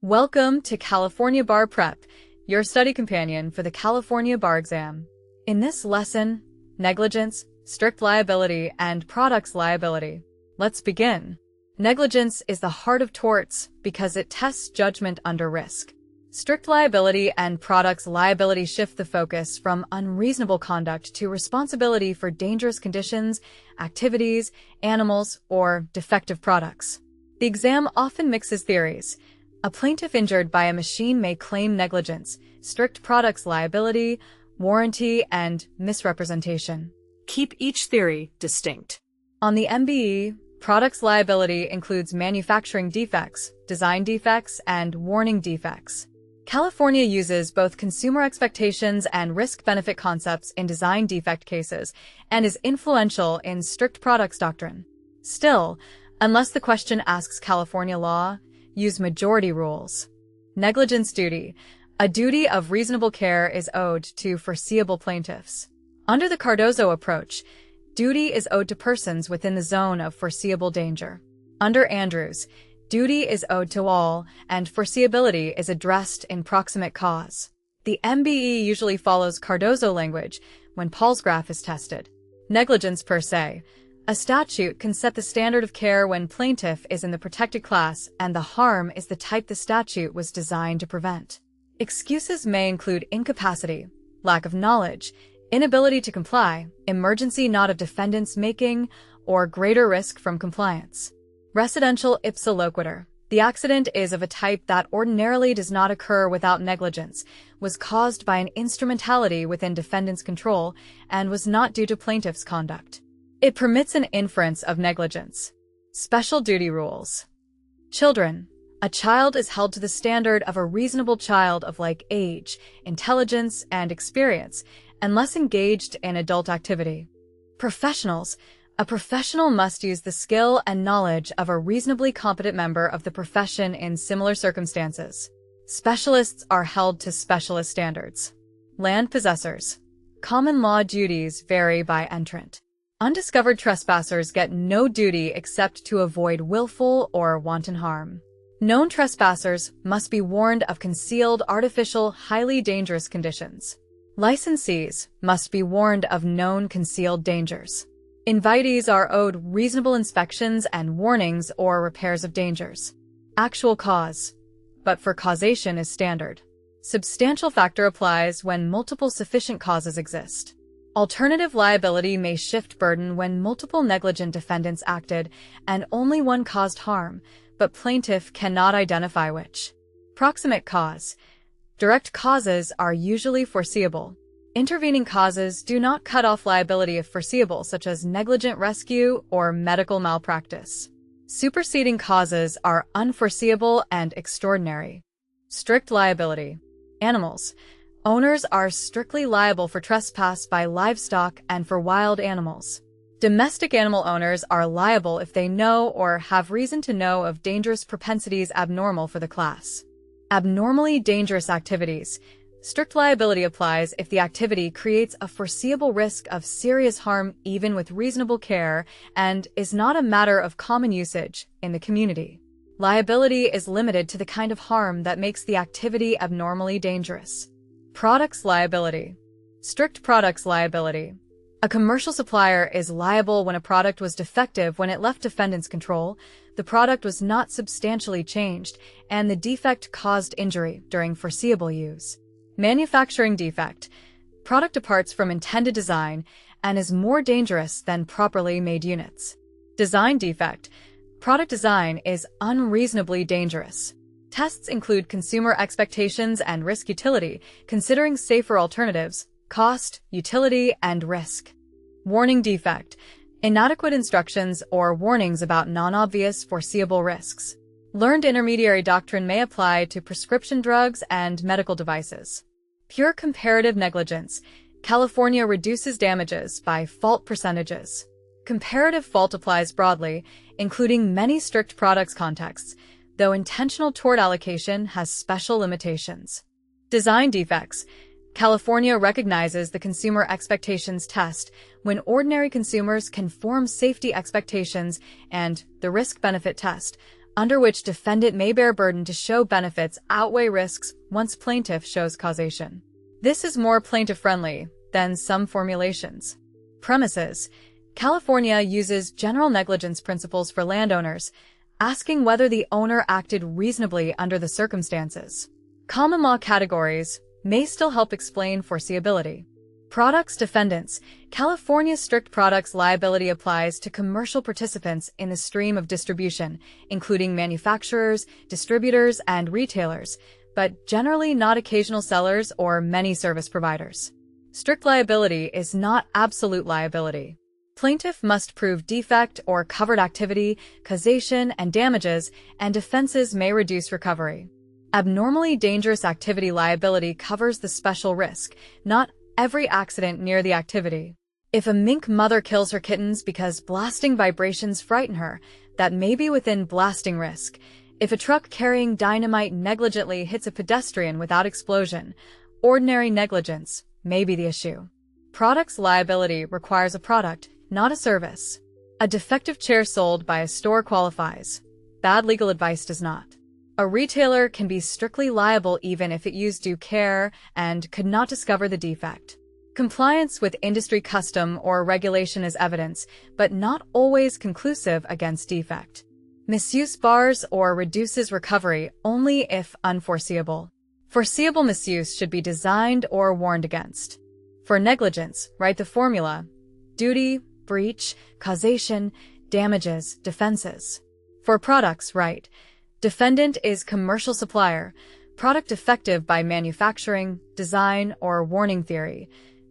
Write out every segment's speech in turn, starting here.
Welcome to California Bar Prep, your study companion for the California Bar Exam. In this lesson, negligence, strict liability, and products liability. Let's begin. Negligence is the heart of torts because it tests judgment under risk. Strict liability and products liability shift the focus from unreasonable conduct to responsibility for dangerous conditions, activities, animals, or defective products. The exam often mixes theories. A plaintiff injured by a machine may claim negligence, strict products liability, warranty, and misrepresentation. Keep each theory distinct. On the MBE, products liability includes manufacturing defects, design defects, and warning defects. California uses both consumer expectations and risk-benefit concepts in design defect cases and is influential in strict products doctrine. Still, unless the question asks California law, use majority rules. Negligence duty. A duty of reasonable care is owed to foreseeable plaintiffs. Under the Cardozo approach, duty is owed to persons within the zone of foreseeable danger. Under Andrews, duty is owed to all, and foreseeability is addressed in proximate cause. The MBE usually follows Cardozo language when Paul's graph is tested. Negligence per se. A statute can set the standard of care when plaintiff is in the protected class and the harm is the type the statute was designed to prevent. Excuses may include incapacity, lack of knowledge, inability to comply, emergency not of defendant's making, or greater risk from compliance. Residential ipsa loquitur. The accident is of a type that ordinarily does not occur without negligence, was caused by an instrumentality within defendant's control, and was not due to plaintiff's conduct. It permits an inference of negligence. Special duty rules. Children. A child is held to the standard of a reasonable child of like age, intelligence, and experience, unless engaged in adult activity. Professionals. A professional must use the skill and knowledge of a reasonably competent member of the profession in similar circumstances. Specialists are held to specialist standards. Land possessors. Common law duties vary by entrant. Undiscovered trespassers get no duty except to avoid willful or wanton harm. Known trespassers must be warned of concealed, artificial, highly dangerous conditions. Licensees must be warned of known concealed dangers. Invitees are owed reasonable inspections and warnings or repairs of dangers. Actual cause, but for causation is standard. Substantial factor applies when multiple sufficient causes exist. Alternative liability may shift burden when multiple negligent defendants acted and only one caused harm, but plaintiff cannot identify which. Proximate cause. Direct causes are usually foreseeable. Intervening causes do not cut off liability if foreseeable, such as negligent rescue or medical malpractice. Superseding causes are unforeseeable and extraordinary. Strict liability. Animals. Owners are strictly liable for trespass by livestock and for wild animals. Domestic animal owners are liable if they know or have reason to know of dangerous propensities abnormal for the class. Abnormally dangerous activities. Strict liability applies if the activity creates a foreseeable risk of serious harm even with reasonable care and is not a matter of common usage in the community. Liability is limited to the kind of harm that makes the activity abnormally dangerous. Products liability. Strict products liability. A commercial supplier is liable when a product was defective when it left defendant's control, the product was not substantially changed, and the defect caused injury during foreseeable use. Manufacturing defect. Product departs from intended design and is more dangerous than properly made units. Design defect. Product design is unreasonably dangerous. Tests include consumer expectations and risk utility, considering safer alternatives, cost, utility, and risk. Warning defect. Inadequate instructions or warnings about non-obvious foreseeable risks. Learned intermediary doctrine may apply to prescription drugs and medical devices. Pure comparative negligence. California reduces damages by fault percentages. Comparative fault applies broadly, including many strict products contexts, though intentional tort allocation has special limitations. Design defects. California recognizes the consumer expectations test when ordinary consumers can form safety expectations and the risk-benefit test, under which defendant may bear burden to show benefits outweigh risks once plaintiff shows causation. This is more plaintiff-friendly than some formulations. Premises. California uses general negligence principles for landowners, asking whether the owner acted reasonably under the circumstances. Common law categories may still help explain foreseeability. Products defendants. California's strict products liability applies to commercial participants in the stream of distribution, including manufacturers, distributors, and retailers, but generally not occasional sellers or many service providers. Strict liability is not absolute liability. Plaintiff must prove defect or covered activity, causation, and damages, and defenses may reduce recovery. Abnormally dangerous activity liability covers the special risk, not every accident near the activity. If a mink mother kills her kittens because blasting vibrations frighten her, that may be within blasting risk. If a truck carrying dynamite negligently hits a pedestrian without explosion, ordinary negligence may be the issue. Products liability requires a product, not a service. A defective chair sold by a store qualifies. Bad legal advice does not. A retailer can be strictly liable even if it used due care and could not discover the defect. Compliance with industry custom or regulation is evidence, but not always conclusive against defect. Misuse bars or reduces recovery only if unforeseeable. Foreseeable misuse should be designed or warned against. For negligence, write the formula: duty, breach, causation, damages, defenses. For products, write: defendant is commercial supplier, product defective by manufacturing, design, or warning theory.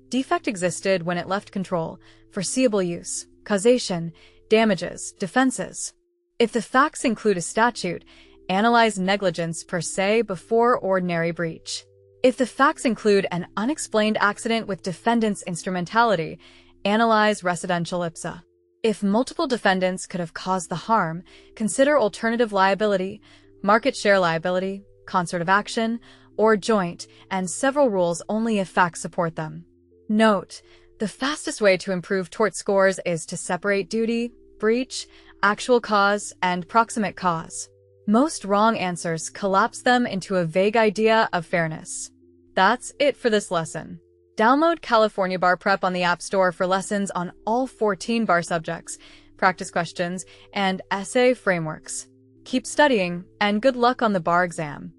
Defect existed when it left control, foreseeable use, causation, damages, defenses. If the facts include a statute, analyze negligence per se before ordinary breach. If the facts include an unexplained accident with defendant's instrumentality, analyze residential ipsa. If multiple defendants could have caused the harm, consider alternative liability, market share liability, concert of action, or joint, and several rules only if facts support them. Note: the fastest way to improve tort scores is to separate duty, breach, actual cause, and proximate cause. Most wrong answers collapse them into a vague idea of fairness. That's it for this lesson. Download California Bar Prep on the App Store for lessons on all 14 bar subjects, practice questions, and essay frameworks. Keep studying, and good luck on the bar exam.